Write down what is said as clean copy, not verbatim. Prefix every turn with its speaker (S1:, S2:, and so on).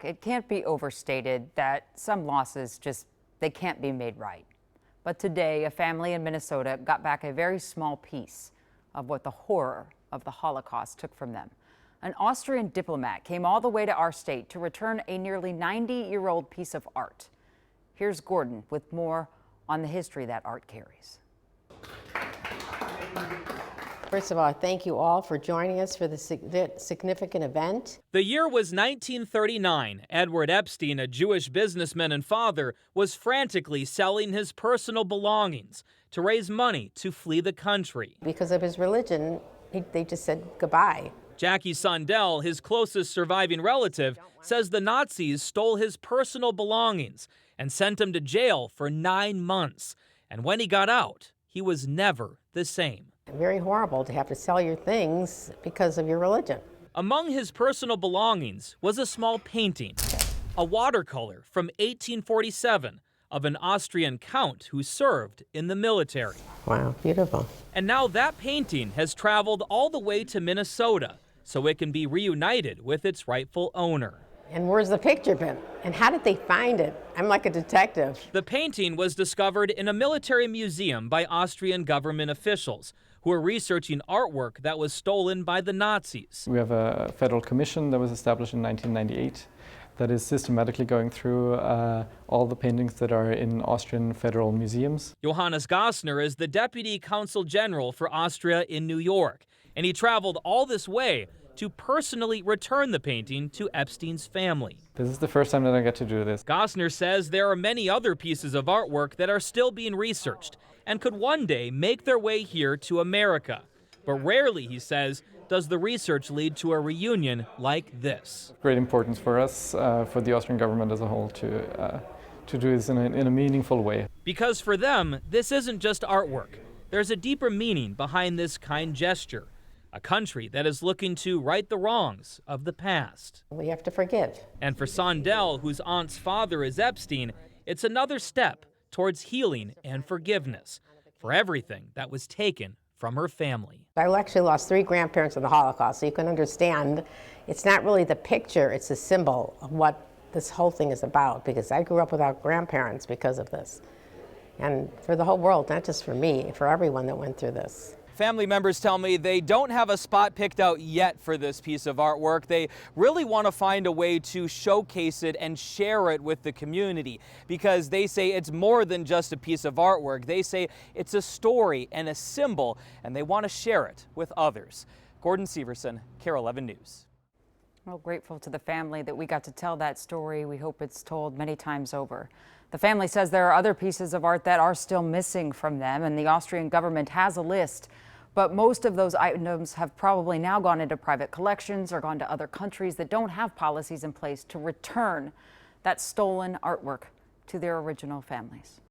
S1: It can't be overstated that some losses they can't be made right. But today, a family in Minnesota got back a very small piece of what the horror of the Holocaust took from them. An Austrian diplomat came all the way to our state to return a nearly 90-year-old piece of art. Here's Gordon with more on the history that art carries.
S2: First of all, thank you all for joining us for this significant event.
S3: The year was 1939. Edward Epstein, a Jewish businessman and father, was frantically selling his personal belongings to raise money to flee the country.
S2: Because of his religion, they just said goodbye.
S3: Jackie Sundell, his closest surviving relative, says the Nazis stole his personal belongings and sent him to jail for 9 months. And when he got out, he was never the same.
S2: Very horrible to have to sell your things because of your religion.
S3: Among his personal belongings was a small painting, a watercolor from 1847 of an Austrian count who served in the military.
S2: Wow, beautiful.
S3: And now that painting has traveled all the way to Minnesota so it can be reunited with its rightful owner.
S2: And where's the picture been? And how did they find it? I'm like a detective.
S3: The painting was discovered in a military museum by Austrian government officials who are researching artwork that was stolen by the Nazis.
S4: We have a federal commission that was established in 1998 that is systematically going through all the paintings that are in Austrian federal museums.
S3: Johannes Gassner is the Deputy Consul General for Austria in New York, and he traveled all this way to personally return the painting to Epstein's family.
S4: This is the first time that I get to do this.
S3: Gassner says there are many other pieces of artwork that are still being researched and could one day make their way here to America. But rarely, he says, does the research lead to a reunion like this.
S4: Great importance for us, for the Austrian government as a whole, to do this in a meaningful way.
S3: Because for them, this isn't just artwork. There's a deeper meaning behind this kind gesture. A country that is looking to right the wrongs of the past.
S2: We have to forgive.
S3: And for Sondel, whose aunt's father is Epstein, it's another step towards healing and forgiveness for everything that was taken from her family.
S2: I actually lost 3 grandparents in the Holocaust, so you can understand it's not really the picture, it's a symbol of what this whole thing is about, because I grew up without grandparents because of this. And for the whole world, not just for me, for everyone that went through this.
S3: Family members tell me they don't have a spot picked out yet for this piece of artwork. They really want to find a way to showcase it and share it with the community, because they say it's more than just a piece of artwork. They say it's a story and a symbol, and they want to share it with others. Gordon Severson, KARE 11 News.
S1: Well, grateful to the family that we got to tell that story. We hope it's told many times over. The family says there are other pieces of art that are still missing from them, and the Austrian government has a list. But most of those items have probably now gone into private collections or gone to other countries that don't have policies in place to return that stolen artwork to their original families.